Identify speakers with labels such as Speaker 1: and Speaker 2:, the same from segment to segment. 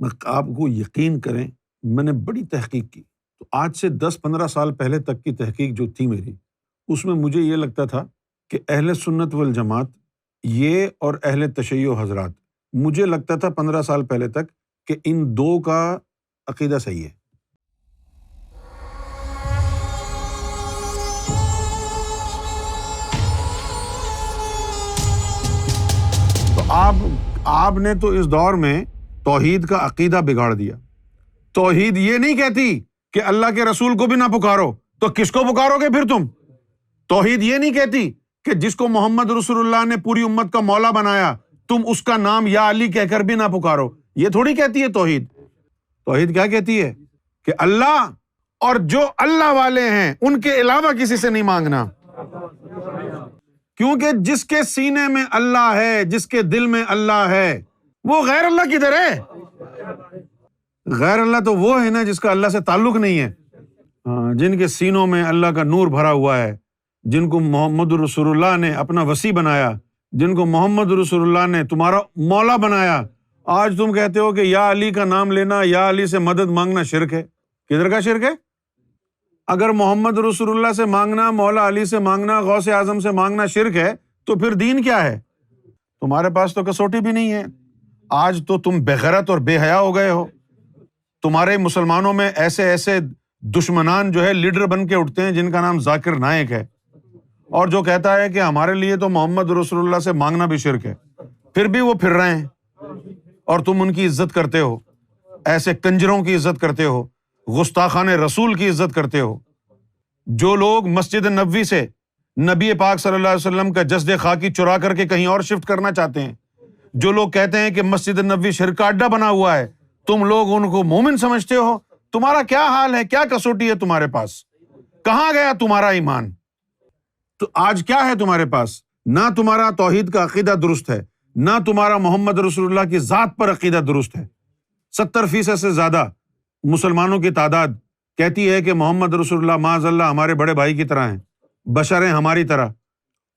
Speaker 1: میں آپ کو یقین کریں، میں نے بڑی تحقیق کی، تو آج سے 10-15 سال پہلے تک کی تحقیق جو تھی میری، اس میں مجھے یہ لگتا تھا کہ اہل سنت والجماعت یہ اور اہل تشیع حضرات، مجھے لگتا تھا 15 سال پہلے تک کہ ان دو کا عقیدہ صحیح ہے۔ تو آپ نے تو اس دور میں توحید کا عقیدہ بگاڑ دیا۔ توحید یہ نہیں کہتی کہ اللہ کے رسول کو بھی نہ پکارو، تو کس کو پکارو گے پھر تم؟ توحید یہ نہیں کہتی کہ جس کو محمد رسول اللہ نے پوری امت کا مولا بنایا تم اس کا نام یا علی کہہ کر بھی نہ پکارو، یہ تھوڑی کہتی ہے توحید۔ توحید کیا کہتی ہے کہ اللہ اور جو اللہ والے ہیں ان کے علاوہ کسی سے نہیں مانگنا، کیونکہ جس کے سینے میں اللہ ہے، جس کے دل میں اللہ ہے، وہ غیر اللہ کدھر ہے؟ غیر اللہ تو وہ ہے نا جس کا اللہ سے تعلق نہیں ہے۔ جن کے سینوں میں اللہ کا نور بھرا ہوا ہے، جن کو محمد رسول اللہ نے اپنا وصی بنایا، جن کو محمد رسول اللہ نے تمہارا مولا بنایا، آج تم کہتے ہو کہ یا علی کا نام لینا، یا علی سے مدد مانگنا شرک ہے۔ کدھر کا شرک ہے؟ اگر محمد رسول اللہ سے مانگنا، مولا علی سے مانگنا، غوث اعظم سے مانگنا شرک ہے تو پھر دین کیا ہے؟ تمہارے پاس تو کسوٹی بھی نہیں ہے۔ آج تو تم بے غیرت اور بے حیا ہو گئے ہو۔ تمہارے مسلمانوں میں ایسے ایسے دشمنان جو ہے لیڈر بن کے اٹھتے ہیں جن کا نام ذاکر نائک ہے، اور جو کہتا ہے کہ ہمارے لیے تو محمد رسول اللہ سے مانگنا بھی شرک ہے، پھر بھی وہ پھر رہے ہیں اور تم ان کی عزت کرتے ہو، ایسے کنجروں کی عزت کرتے ہو، گستاخان رسول کی عزت کرتے ہو۔ جو لوگ مسجد نبوی سے نبی پاک صلی اللہ علیہ وسلم کا جسد خاکی چرا کر کے کہیں اور شفٹ کرنا چاہتے ہیں، جو لوگ کہتے ہیں کہ مسجد نبوی شرک کا اڈا بنا ہوا ہے، تم لوگ ان کو مومن سمجھتے ہو۔ تمہارا کیا حال ہے؟ کیا کسوٹی ہے تمہارے پاس؟ کہاں گیا تمہارا ایمان؟ تو آج کیا ہے تمہارے پاس؟ نہ تمہارا توحید کا عقیدہ درست ہے، نہ تمہارا محمد رسول اللہ کی ذات پر عقیدہ درست ہے۔ 70% سے زیادہ مسلمانوں کی تعداد کہتی ہے کہ محمد رسول اللہ معاذ اللہ ہمارے بڑے بھائی کی طرح ہیں، بشر ہیں ہماری طرح۔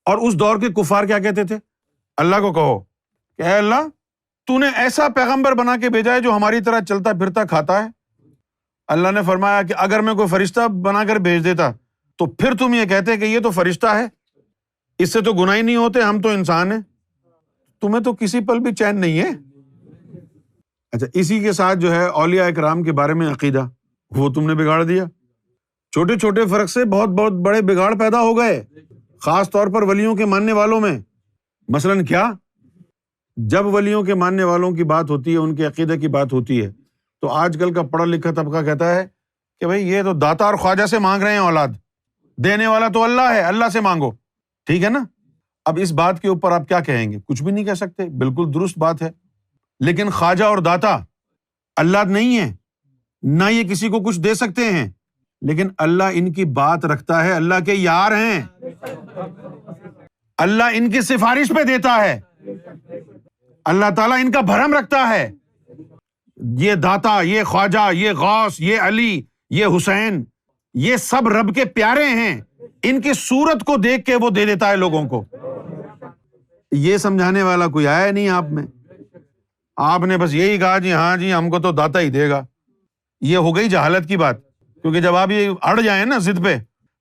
Speaker 1: اور اس دور کے کفار کیا کہتے تھے؟ اللہ کو کہو کہ اے اللہ تو نے ایسا پیغمبر بنا کے بھیجا ہے جو ہماری طرح چلتا پھرتا کھاتا ہے۔ اللہ نے فرمایا کہ اگر میں کوئی فرشتہ بنا کر بھیج دیتا تو پھر تم یہ کہتے کہ یہ تو فرشتہ ہے، اس سے تو گناہ ہی نہیں ہوتے، ہم تو انسان ہیں۔ تمہیں تو کسی پل بھی چین نہیں ہے۔ اچھا، اسی کے ساتھ جو ہے اولیاء اکرام کے بارے میں عقیدہ وہ تم نے بگاڑ دیا۔ چھوٹے چھوٹے فرق سے بہت بہت بڑے بگاڑ پیدا ہو گئے، خاص طور پر ولیوں کے ماننے والوں میں۔ مثلاً کیا؟ جب ولیوں کے ماننے والوں کی بات ہوتی ہے، ان کے عقیدے کی بات ہوتی ہے، تو آج کل کا پڑھا لکھا طبقہ کہتا ہے کہ بھائی یہ تو داتا اور خواجہ سے مانگ رہے ہیں اولاد، دینے والا تو اللہ ہے، اللہ سے مانگو۔ ٹھیک ہے نا؟ اب اس بات کے اوپر آپ کیا کہیں گے؟ کچھ بھی نہیں کہہ سکتے، بالکل درست بات ہے۔ لیکن خواجہ اور داتا اللہ نہیں ہے، نہ یہ کسی کو کچھ دے سکتے ہیں، لیکن اللہ ان کی بات رکھتا ہے، اللہ کے یار ہیں، اللہ ان کی سفارش پہ دیتا ہے، اللہ تعالیٰ ان کا بھرم رکھتا ہے۔ یہ داتا، یہ خواجہ، یہ غوث، یہ علی، یہ حسین، یہ سب رب کے پیارے ہیں، ان کی صورت کو دیکھ کے وہ دے دیتا ہے لوگوں کو۔ یہ سمجھانے والا کوئی آیا نہیں آپ میں، آپ نے بس یہی کہا جی ہاں جی ہم کو تو داتا ہی دے گا۔ یہ ہو گئی جہالت کی بات، کیونکہ جب آپ یہ اڑ جائیں نا ضد پہ،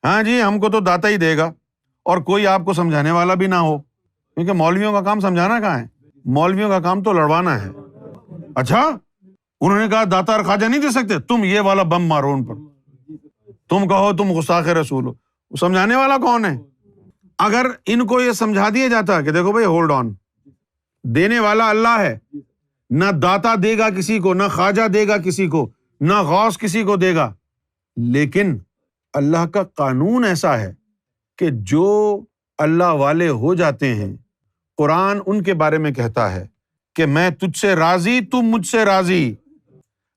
Speaker 1: ہاں جی ہم کو تو داتا ہی دے گا، اور کوئی آپ کو سمجھانے والا بھی نہ ہو، کیونکہ مولویوں کا کام سمجھانا کہاں ہے، مولویوں کا کام تو لڑوانا ہے۔ اچھا، انہوں نے کہا داتا اور خواجہ نہیں دے سکتے، تم یہ والا بم مارو ان پر، تم کہو تم گستاخ رسول ہو۔ سمجھانے والا کون ہے؟ اگر ان کو یہ سمجھا دیا جاتا کہ دیکھو بھائی ہولڈ آن، دینے والا اللہ ہے، نہ داتا دے گا کسی کو، نہ خواجہ دے گا کسی کو، نہ غوث کسی کو دے گا، لیکن اللہ کا قانون ایسا ہے کہ جو اللہ والے ہو جاتے ہیں، قرآن ان کے بارے میں کہتا ہے کہ میں تجھ سے راضی، تم مجھ سے راضی۔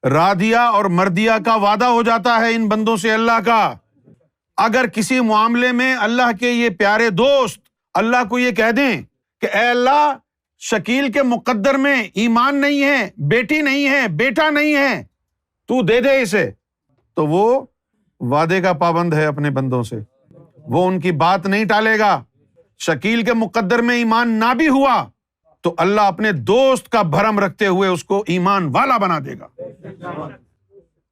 Speaker 1: رادیا اور مردیا کا وعدہ ہو جاتا ہے ان بندوں سے اللہ کا۔ اگر کسی معاملے میں اللہ کے یہ پیارے دوست اللہ کو یہ کہہ دیں کہ اے اللہ شکیل کے مقدر میں ایمان نہیں ہے، بیٹی نہیں ہے، بیٹا نہیں ہے، تو دے دے اسے، تو وہ وعدے کا پابند ہے اپنے بندوں سے، وہ ان کی بات نہیں ٹالے گا۔ شکیل کے مقدر میں ایمان نہ بھی ہوا تو اللہ اپنے دوست کا بھرم رکھتے ہوئے اس کو ایمان والا بنا دے گا۔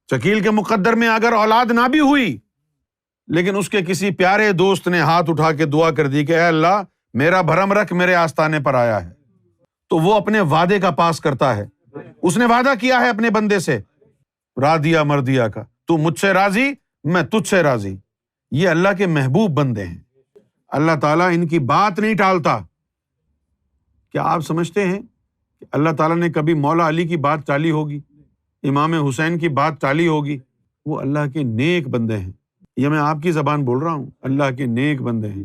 Speaker 1: شکیل کے مقدر میں اگر اولاد نہ بھی ہوئی لیکن اس کے کسی پیارے دوست نے ہاتھ اٹھا کے دعا کر دی کہ اے اللہ میرا بھرم رکھ، میرے آستانے پر آیا ہے، تو وہ اپنے وعدے کا پاس کرتا ہے۔ اس نے وعدہ کیا ہے اپنے بندے سے رادیا مردیا کا، تو مجھ سے راضی میں تجھ سے راضی۔ یہ اللہ کے محبوب بندے ہیں، اللہ تعالیٰ ان کی بات نہیں ٹالتا۔ کیا آپ سمجھتے ہیں کہ اللہ تعالیٰ نے کبھی مولا علی کی بات ٹالی ہوگی، امام حسین کی بات ٹالی ہوگی؟ وہ اللہ کے نیک بندے ہیں، یہ میں آپ کی زبان بول رہا ہوں، اللہ کے نیک بندے ہیں۔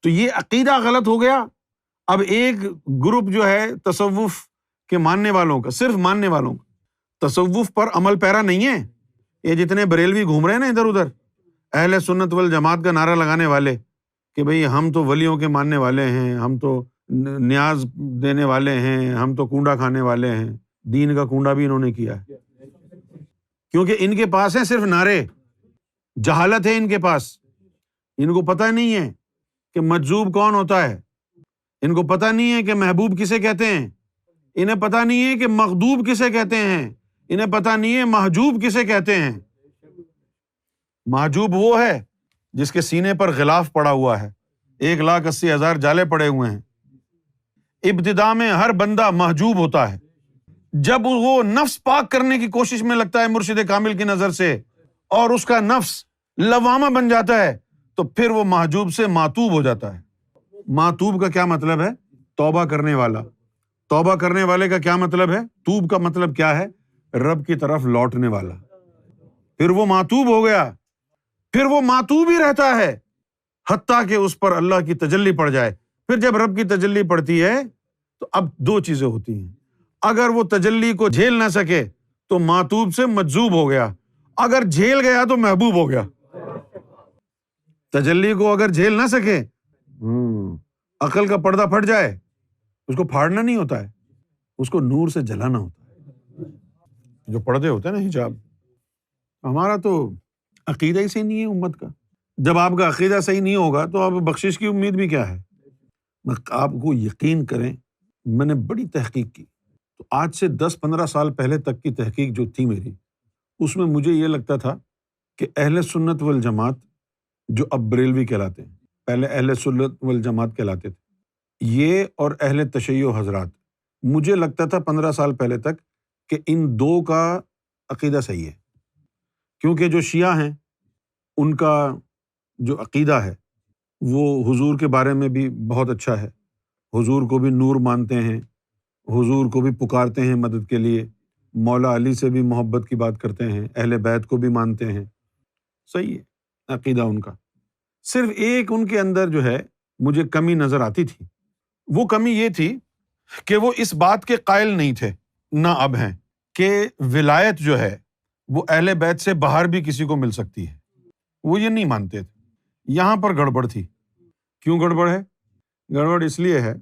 Speaker 1: تو یہ عقیدہ غلط ہو گیا۔ اب ایک گروپ جو ہے تصوف کے ماننے والوں کا، صرف ماننے والوں کا، تصوف پر عمل پیرا نہیں ہے۔ یہ جتنے بریلوی گھوم رہے ہیں نا ادھر ادھر، اہل سنت والجماعت کا نعرہ لگانے والے کہ بھئی ہم تو ولیوں کے ماننے والے ہیں، ہم تو نیاز دینے والے ہیں، ہم تو کنڈا کھانے والے ہیں، دین کا کنڈا بھی انہوں نے کیا ہے، کیونکہ ان کے پاس ہیں صرف نعرے، جہالت ہے ان کے پاس، ان کو پتہ نہیں ہے کہ مجذوب کون ہوتا ہے، ان کو پتہ نہیں ہے کہ محبوب کسے کہتے ہیں، انہیں پتہ نہیں ہے کہ مغضوب کسے کہتے ہیں، انہیں پتہ نہیں ہے محجوب کسے کہتے ہیں۔ محجوب وہ ہے جس کے سینے پر غلاف پڑا ہوا ہے، 1,80,000 جالے پڑے ہوئے ہیں۔ ابتدا میں ہر بندہ محجوب ہوتا ہے، جب وہ نفس پاک کرنے کی کوشش میں لگتا ہے مرشد کامل کی نظر سے اور اس کا نفس لوامہ بن جاتا ہے تو پھر وہ محجوب سے معتوب ہو جاتا ہے۔ معتوب کا کیا مطلب ہے؟ توبہ کرنے والا۔ توبہ کرنے والے کا کیا مطلب ہے؟ توب کا مطلب کیا ہے؟ رب کی طرف لوٹنے والا۔ پھر وہ معتوب ہو گیا، پھر وہ معتوب ہی رہتا ہے حتیٰ کہ اس پر اللہ کی تجلی پڑ جائے۔ پھر جب رب کی تجلی پڑتی ہے تو اب دو چیزیں ہوتی ہیں، اگر وہ تجلی کو جھیل نہ سکے تو معتوب سے مجذوب ہو گیا، اگر جھیل گیا تو محبوب ہو گیا۔ تجلی کو اگر جھیل نہ سکے، عقل کا پردہ پھٹ جائے، اس کو پھاڑنا نہیں ہوتا ہے، اس کو نور سے جلانا ہوتا ہے۔ جو پردے ہوتے ہیں نا، حجاب، ہمارا تو عقیدہ ہی صحیح نہیں ہے امت کا۔ جب آپ کا عقیدہ صحیح نہیں ہوگا تو آپ بخشش کی امید بھی کیا ہے؟ آپ کو یقین کریں، میں نے بڑی تحقیق کی، تو آج سے 10-15 سال پہلے تک کی تحقیق جو تھی میری، اس میں مجھے یہ لگتا تھا کہ اہل سنت والجماعت جو اب بریلوی کہلاتے ہیں، پہلے اہل سنت والجماعت کہلاتے تھے، یہ اور اہل تشیع حضرات، مجھے لگتا تھا 15 سال پہلے تک کہ ان دو کا عقیدہ صحیح ہے، کیونکہ جو شیعہ ہیں ان کا جو عقیدہ ہے وہ حضور کے بارے میں بھی بہت اچھا ہے، حضور کو بھی نور مانتے ہیں، حضور کو بھی پکارتے ہیں مدد کے لیے، مولا علی سے بھی محبت کی بات کرتے ہیں، اہل بیت کو بھی مانتے ہیں، صحیح ہے عقیدہ ان کا۔ صرف ایک ان کے اندر جو ہے مجھے کمی نظر آتی تھی، وہ کمی یہ تھی کہ وہ اس بات کے قائل نہیں تھے، نہ اب ہیں، کہ ولایت جو ہے وہ اہل بیت سے باہر بھی کسی کو مل سکتی ہے، وہ یہ نہیں مانتے تھے۔ یہاں پر گڑبڑ تھی۔ کیوں گڑبڑ ہے؟ گڑبڑ اس لیے ہے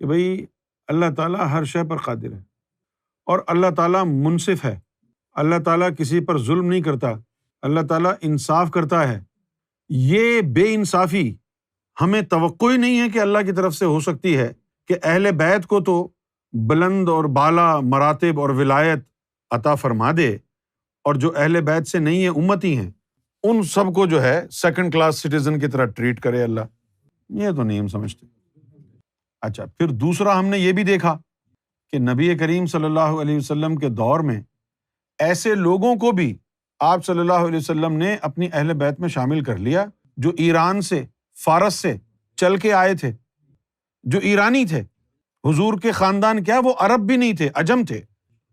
Speaker 1: کہ بھئی اللہ تعالیٰ ہر شے پر قادر ہے اور اللہ تعالیٰ منصف ہے، اللہ تعالیٰ کسی پر ظلم نہیں کرتا، اللہ تعالیٰ انصاف کرتا ہے۔ یہ بے انصافی ہمیں توقع ہی نہیں ہے کہ اللہ کی طرف سے ہو سکتی ہے کہ اہل بیت کو تو بلند اور بالا مراتب اور ولایت عطا فرما دے، اور جو اہل بیت سے نہیں ہیں، امتی ہیں، ان سب کو جو ہے سیکنڈ کلاس سٹیزن کی طرح ٹریٹ کرے اللہ۔ یہ تو نہیں ہم سمجھتے۔ اچھا، پھر دوسرا ہم نے یہ بھی دیکھا کہ نبی کریم صلی اللہ علیہ وسلم کے دور میں ایسے لوگوں کو بھی آپ صلی اللہ علیہ وسلم نے اپنی اہل بیت میں شامل کر لیا جو ایران سے، فارس سے چل کے آئے تھے، جو ایرانی تھے۔ حضور کے خاندان کیا، وہ عرب بھی نہیں تھے، عجم تھے،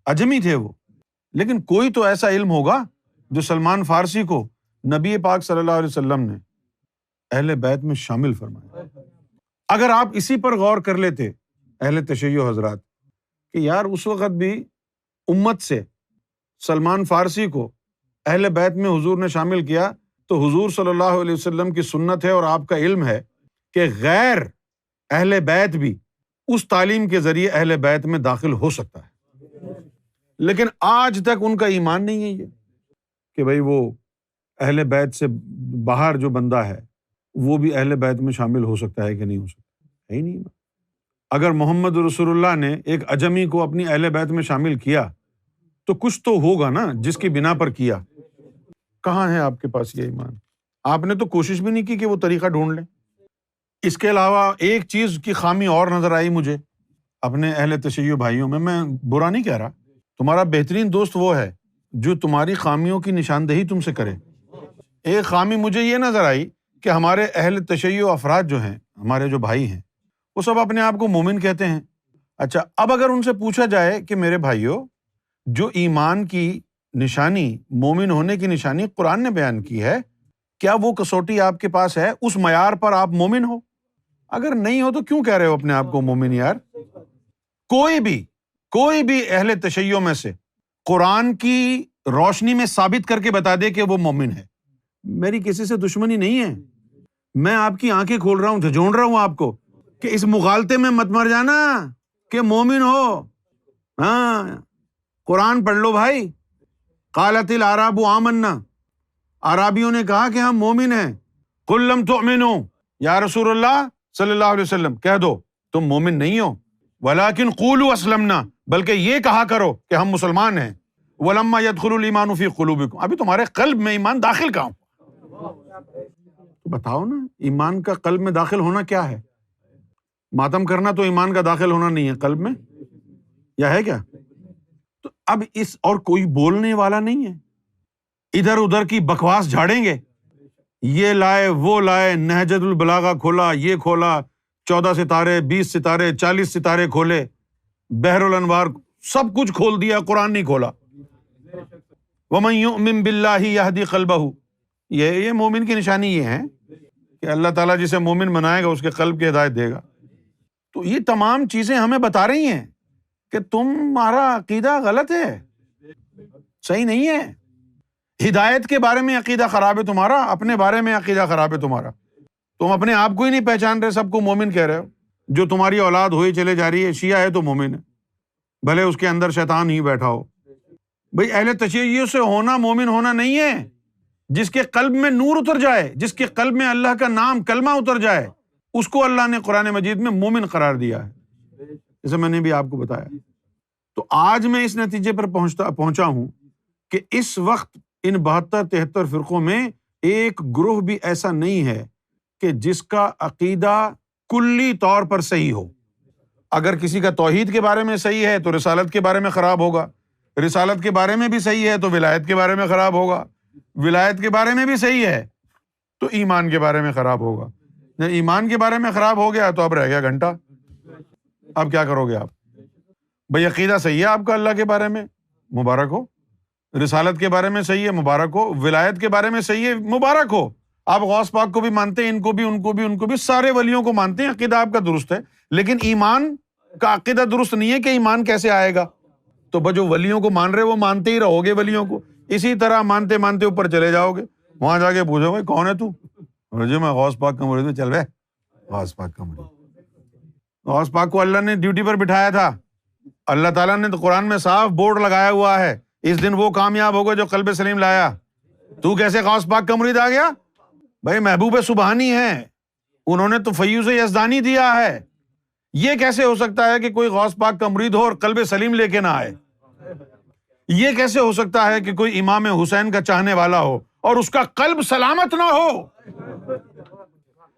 Speaker 1: عجمی تھے وہ، لیکن کوئی تو ایسا علم ہوگا جو سلمان فارسی کو نبی پاک صلی اللہ علیہ وسلم نے اہل بیت میں شامل فرمایا۔ اگر آپ اسی پر غور کر لیتے اہل تشیع حضرات کہ یار اس وقت بھی امت سے سلمان فارسی کو اہل بیت میں حضور نے شامل کیا، تو حضور صلی اللہ علیہ وسلم کی سنت ہے اور آپ کا علم ہے کہ غیر اہل بیت بھی اس تعلیم کے ذریعے اہل بیت میں داخل ہو سکتا ہے، لیکن آج تک ان کا ایمان نہیں ہے یہ کہ بھئی وہ اہل بیت سے باہر جو بندہ ہے وہ بھی اہل بیت میں شامل ہو سکتا ہے کہ نہیں ہو سکتا، ہے ہی نہیں۔ اگر محمد رسول اللہ نے ایک اجمی کو اپنی اہل بیت میں شامل کیا تو کچھ تو ہوگا نا جس کی بنا پر کیا۔ کہاں ہے آپ کے پاس یہ ایمان؟ آپ نے تو کوشش بھی نہیں کی کہ وہ طریقہ ڈھونڈ لیں۔ اس کے علاوہ ایک چیز کی خامی اور نظر آئی مجھے اپنے اہل تشیع بھائیوں میں برا نہیں کہہ رہا، تمہارا بہترین دوست وہ ہے جو تمہاری خامیوں کی نشاندہی تم سے کرے۔ ایک خامی مجھے یہ نظر آئی کہ ہمارے اہل تشیع افراد جو ہیں، ہمارے جو بھائی ہیں، وہ سب اپنے آپ کو مومن کہتے ہیں۔ اچھا، اب اگر ان سے پوچھا جائے کہ میرے بھائیوں، جو ایمان کی نشانی، مومن ہونے کی نشانی قرآن نے بیان کی ہے، کیا وہ کسوٹی آپ کے پاس ہے؟ اس معیار پر آپ مومن ہو؟ اگر نہیں ہو تو کیوں کہہ رہے ہو اپنے آپ کو مومن یار؟ کوئی بھی اہل تشیع میں سے قرآن کی روشنی میں ثابت کر کے بتا دے کہ وہ مومن ہے۔ میری کسی سے دشمنی نہیں ہے، میں آپ کی آنکھیں کھول رہا ہوں، جھنجھوڑ رہا ہوں آپ کو کہ اس مغالطے میں مت مر جانا کہ مومن ہو۔ ہاں، قرآن پڑھ لو بھائی۔ قالت الاعراب آمنا، عرابیوں نے کہا کہ ہم مومن ہیں۔ قل لم تؤمنوا، یا رسول اللہ صلی اللہ علیہ وسلم کہہ دو تم مومن نہیں ہو، ولکن قولوا اسلمنا، بلکہ یہ کہا کرو کہ ہم مسلمان ہیں۔ ولما يدخل الايمان في قلوبكم، ابھی تمہارے قلب میں ایمان داخل کہاں ہوا؟ تو بتاؤ نا، ایمان کا قلب میں داخل ہونا کیا ہے؟ ماتم کرنا تو ایمان کا داخل ہونا نہیں ہے قلب میں، یا ہے کیا؟ تو اب اس اور کوئی بولنے والا نہیں ہے، ادھر ادھر کی بکواس جھاڑیں گے، یہ لائے وہ لائے، نہجۃ البلاغہ کھولا، یہ کھولا، 14 ستارے، 20 ستارے، 40 ستارے کھولے، بحر الانوار، سب کچھ کھول دیا، قرآن نہیں کھولا۔ وَمَن يُؤْمِن بِاللَّهِ يَهْدِ قَلْبَهُ، یہ مومن کی نشانی یہ ہے کہ اللہ تعالیٰ جسے مومن بنائے گا اس کے قلب کی ہدایت دے گا۔ تو یہ تمام چیزیں ہمیں بتا رہی ہیں کہ تمہارا عقیدہ غلط ہے، صحیح نہیں ہے۔ ہدایت کے بارے میں عقیدہ خراب ہے تمہارا، اپنے بارے میں عقیدہ خراب ہے تمہارا۔ تم اپنے آپ کو ہی نہیں پہچان رہے، سب کو مومن کہہ رہے ہو۔ جو تمہاری اولاد ہوئی چلے جا رہی ہے، شیعہ ہے تو مومن ہے، بھلے اس کے اندر شیطان ہی بیٹھا ہو۔ بھئی اہل تشیع سے ہونا مومن ہونا نہیں ہے، جس کے قلب میں نور اتر جائے، جس کے قلب میں اللہ کا نام کلمہ اتر جائے، اس کو اللہ نے قرآن مجید میں مومن قرار دیا ہے، جیسے میں نے بھی آپ کو بتایا۔ تو آج میں اس نتیجے پر پہنچا ہوں کہ اس وقت ان 72-73 فرقوں میں ایک گروہ بھی ایسا نہیں ہے کہ جس کا عقیدہ کلی طور پر صحیح ہو۔ اگر کسی کا توحید کے بارے میں صحیح ہے تو رسالت کے بارے میں خراب ہوگا، رسالت کے بارے میں بھی صحیح ہے تو ولایت کے بارے میں خراب ہوگا، ولایت کے بارے میں بھی صحیح ہے تو ایمان کے بارے میں خراب ہوگا۔ جب ایمان کے بارے میں خراب ہو گیا تو اب رہ گیا گھنٹہ، اب کیا کرو گے آپ؟ بھئی عقیدہ صحیح ہے آپ کا اللہ کے بارے میں، مبارک ہو، رسالت کے بارے میں صحیح ہے، مبارک ہو، ولایت کے بارے میں صحیح ہے، مبارک ہو۔ آپ غوث پاک کو بھی مانتے ہیں، ان کو بھی، ان کو بھی، ان کو بھی، سارے ولیوں کو مانتے ہیں، عقیدہ آپ کا درست ہے، لیکن ایمان کا عقیدہ درست نہیں ہے کہ ایمان کیسے آئے گا۔ تو جو ولیوں کو مان رہے وہ مانتے ہی رہو گے، ولیوں کو اسی طرح مانتے مانتے اوپر چلے جاؤ گے، وہاں جا کے پوچھو بھائی کون ہے تو؟ جو میں غوث پاک کا مرید ہوں۔ چل بے، غوث پاک کا مرید، غوث پاک کو اللہ نے ڈیوٹی پر بٹھایا تھا، اللہ تعالیٰ نے تو قرآن میں صاف بورڈ لگایا ہوا ہے، اس دن وہ کامیاب ہوگا جو قلب سلیم لایا۔ تو کیسے غوث پاک کا مرید آ گیا؟ بھائی محبوب سبحانی ہیں، انہوں نے تو فیوض یزدانی دیا ہے، یہ کیسے ہو سکتا ہے کہ کوئی غوث پاک کا مرید ہو اور قلب سلیم لے کے نہ آئے؟ یہ کیسے ہو سکتا ہے کہ کوئی امام حسین کا چاہنے والا ہو اور اس کا قلب سلامت نہ ہو؟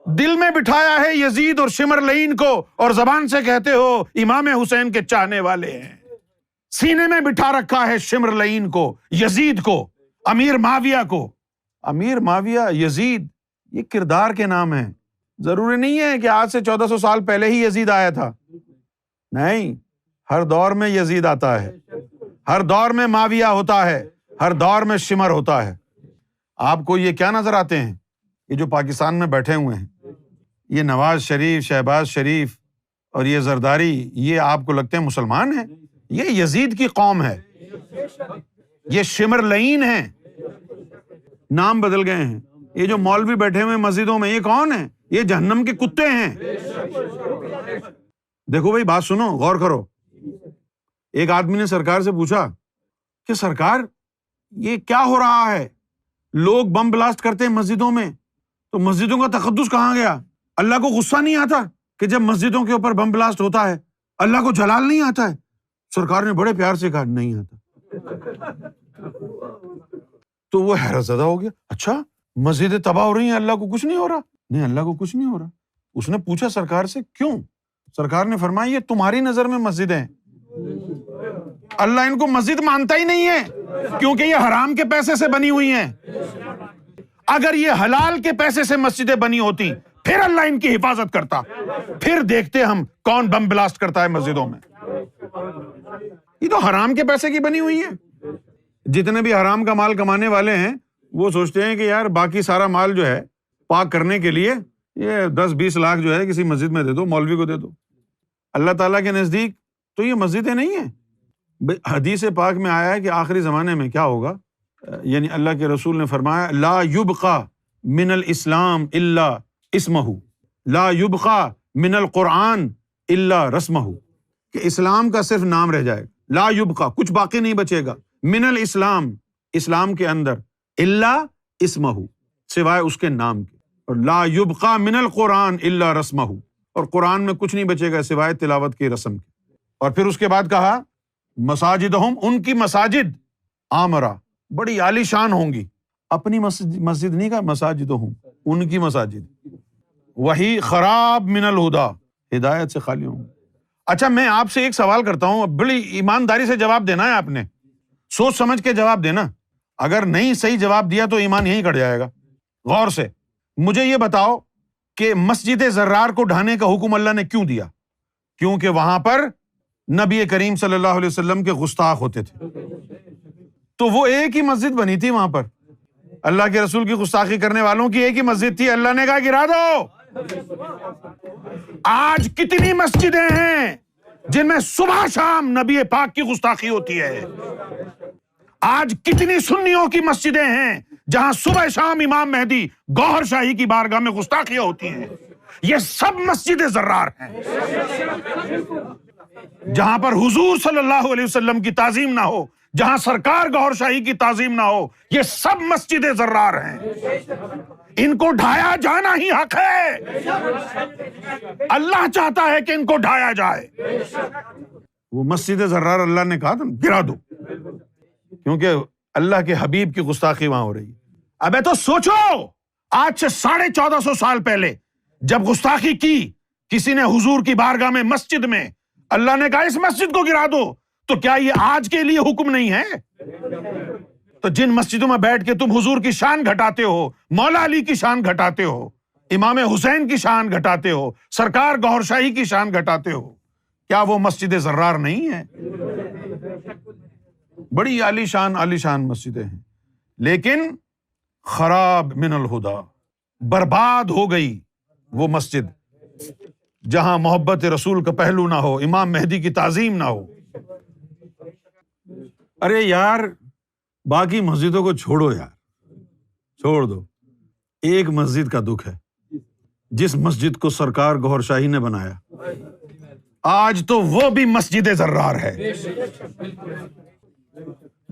Speaker 1: دل میں بٹھایا ہے یزید اور شمر لعین کو اور زبان سے کہتے ہو امام حسین کے چاہنے والے ہیں۔ سینے میں بٹھا رکھا ہے شمر لعین کو، یزید کو، امیر معاویہ کو۔ امیر معاویہ، یزید، یہ کردار کے نام ہیں، ضروری نہیں ہے کہ آج سے 1400 سال پہلے ہی یزید آیا تھا، نہیں، ہر دور میں یزید آتا ہے، ہر دور میں معاویہ ہوتا ہے، ہر دور میں شمر ہوتا ہے۔ آپ کو یہ کیا نظر آتے ہیں؟ یہ جو پاکستان میں بیٹھے ہوئے ہیں، یہ نواز شریف، شہباز شریف اور یہ زرداری، یہ آپ کو لگتے ہیں مسلمان ہیں؟ یہ یزید کی قوم ہے، یہ شمر لعین ہیں، نام بدل گئے ہیں۔ یہ جو مولوی بیٹھے ہوئے مسجدوں میں، یہ کون ہیں؟ یہ جہنم کے کتے ہیں۔ دیکھو بھائی، بات سنو، غور کرو۔ ایک آدمی نے سرکار سے پوچھا کہ سرکار یہ کیا ہو رہا ہے؟ لوگ بم بلاسٹ کرتے ہیں مسجدوں میں، تو مسجدوں کا تقدس کہاں گیا؟ اللہ کو غصہ نہیں آتا کہ جب مسجدوں کے اوپر بم بلاسٹ ہوتا ہے اللہ کو جلال نہیں آتا ہے؟ سرکار نے بڑے پیار سے کہا نہیں آتا۔ تو وہ حیرت زدہ ہو گیا، اچھا مسجدیں تباہ ہو رہی ہیں، اللہ کو کچھ نہیں ہو رہا؟ نہیں، اللہ کو کچھ نہیں ہو رہا۔ اس نے پوچھا سرکار سے کیوں؟ سرکار نے فرمایا یہ تمہاری نظر میں مسجدیں ہیں، اللہ ان کو مسجد مانتا ہی نہیں ہے کیونکہ یہ حرام کے پیسے سے بنی ہوئی ہیں۔ اگر یہ حلال کے پیسے سے مسجدیں بنی ہوتی پھر اللہ ان کی حفاظت کرتا، پھر دیکھتے ہم کون بم بلاسٹ کرتا ہے مسجدوں میں۔ یہ تو حرام کے پیسے کی بنی ہوئی ہے۔ جتنے بھی حرام کا مال کمانے والے ہیں وہ سوچتے ہیں کہ یار باقی سارا مال جو ہے پاک کرنے کے لیے یہ 10-20 لاکھ جو ہے کسی مسجد میں دے دو، مولوی کو دے دو۔ اللہ تعالیٰ کے نزدیک تو یہ مسجدیں نہیں ہیں۔ حدیث پاک میں آیا ہے کہ آخری زمانے میں کیا ہوگا، یعنی اللہ کے رسول نے فرمایا لا یبقى من الاسلام الا اسمہ، لا یبقى من القرآن الا رسمہ، کہ اسلام کا صرف نام رہ جائے گا، لا یبقى کچھ باقی نہیں بچے گا، من الاسلام اسلام کے اندر، الا اسمہ سوائے اس کے نام کے، اور لا یبقى من القرآن الا رسمہ، اور قرآن میں کچھ نہیں بچے گا سوائے تلاوت کی رسم کے۔ اور پھر اس کے بعد کہا مساجدہم، ان کی مساجد عامرہ بڑی عالی شان ہوں گی، اپنی مسجد نہیں کہا، مساجدہم ان کی مساجد، وہی خراب من الہدی ہدایت سے خالی ہوں گی۔ اچھا میں آپ سے ایک سوال کرتا ہوں، بڑی ایمانداری سے جواب دینا ہے، آپ نے سوچ سمجھ کے جواب دینا، اگر نہیں صحیح جواب دیا تو ایمان یہیں کٹ جائے گا۔ غور سے مجھے یہ بتاؤ کہ مسجد زرار کو ڈھانے کا حکم اللہ نے کیوں دیا؟ کیونکہ وہاں پر نبی کریم صلی اللہ علیہ وسلم کے گستاخ ہوتے تھے، تو وہ ایک ہی مسجد بنی تھی وہاں پر، اللہ کے رسول کی گستاخی کرنے والوں کی ایک ہی مسجد تھی، اللہ نے کہا گرا دو۔ آج کتنی مسجدیں ہیں جن میں صبح شام نبی پاک کی گستاخی ہوتی ہے؟ آج کتنی سنیوں کی مسجدیں ہیں جہاں صبح شام امام مہدی گوہر شاہی کی بارگاہ میں گستاخیاں ہوتی ہیں؟ یہ سب مسجد زرار ہیں۔ جہاں پر حضور صلی اللہ علیہ وسلم کی تعظیم نہ ہو، جہاں سرکار گوہر شاہی کی تعظیم نہ ہو، یہ سب مسجد زرار ہیں۔ ان کو ڈھایا جانا ہی حق ہے، اللہ چاہتا ہے کہ ان کو ڈھایا جائے۔ وہ مسجد زرار اللہ نے کہا تھا گرا دو، کیونکہ اللہ کے حبیب کی گستاخی وہاں ہو رہی ہے۔ ابے تو سوچو، آج سے 1450 سال پہلے جب گستاخی کی کسی نے حضور کی بارگاہ میں مسجد میں، اللہ نے کہا اس مسجد کو گرا دو، تو کیا یہ آج کے لیے حکم نہیں ہے؟ تو جن مسجدوں میں بیٹھ کے تم حضور کی شان گھٹاتے ہو، مولا علی کی شان گھٹاتے ہو، امام حسین کی شان گھٹاتے ہو، سرکار گوہر شاہی کی شان گھٹاتے ہو، کیا وہ مسجد زرار نہیں ہے؟ بڑی عالی شان مسجدیں ہیں، لیکن خراب من الہدی، برباد ہو گئی وہ مسجد جہاں محبت رسول کا پہلو نہ ہو، امام مہدی کی تعظیم نہ ہو۔ ارے یار باقی مسجدوں کو چھوڑو یار، چھوڑ دو، ایک مسجد کا دکھ ہے، جس مسجد کو سرکار گوہر شاہی نے بنایا، آج تو وہ بھی مسجد زرار ہے۔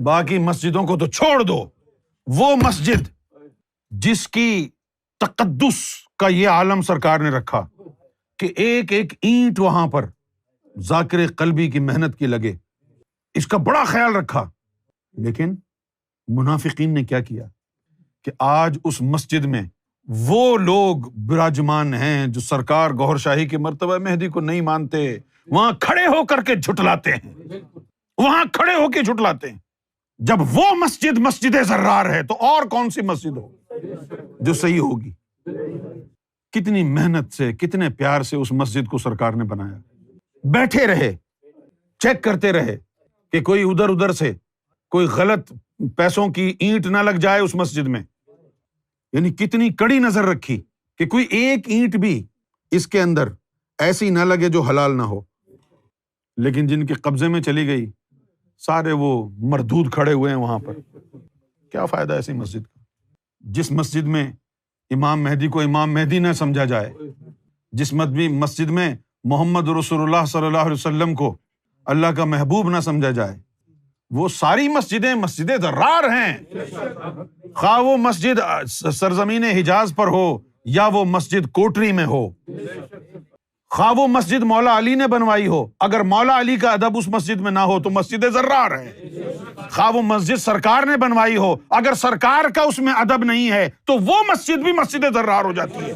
Speaker 1: باقی مسجدوں کو تو چھوڑ دو، وہ مسجد جس کی تقدس کا یہ عالم سرکار نے رکھا کہ ایک ایک اینٹ وہاں پر ذاکر قلبی کی محنت کی لگے، اس کا بڑا خیال رکھا۔ لیکن منافقین نے کیا کیا کہ آج اس مسجد میں وہ لوگ براجمان ہیں جو سرکار گوہر شاہی کے مرتبہ مہدی کو نہیں مانتے، وہاں کھڑے ہو کر کے جھٹلاتے ہیں، وہاں کھڑے ہو کے جھٹلاتے ہیں۔ جب وہ مسجد زرار ہے تو اور کون سی مسجد ہو جو صحیح ہوگی؟ کتنی محنت سے، کتنے پیار سے اس مسجد کو سرکار نے بنایا، بیٹھے رہے، چیک کرتے رہے کہ کوئی ادھر سے کوئی غلط پیسوں کی اینٹ نہ لگ جائے اس مسجد میں، یعنی کتنی کڑی نظر رکھی کہ کوئی ایک اینٹ بھی اس کے اندر ایسی نہ لگے جو حلال نہ ہو۔ لیکن جن کے قبضے میں چلی گئی، سارے وہ مردود کھڑے ہوئے ہیں وہاں پر۔ کیا فائدہ ایسی مسجد کا؟ جس مسجد میں امام مہدی کو امام مہدی نہ سمجھا جائے، جس مسجد میں محمد رسول اللہ صلی اللہ علیہ وسلم کو اللہ کا محبوب نہ سمجھا جائے، وہ ساری مسجدیں مسجد زرار ہیں، خواہ وہ مسجد سرزمین حجاز پر ہو یا وہ مسجد کوٹری میں ہو، خواہ وہ مسجد مولا علی نے بنوائی ہو، اگر مولا علی کا ادب اس مسجد میں نہ ہو تو مسجد زرار ہے۔ خواہ وہ مسجد سرکار نے بنوائی ہو، اگر سرکار کا اس میں ادب نہیں ہے تو وہ مسجد بھی مسجد زرار ہو جاتی ہے۔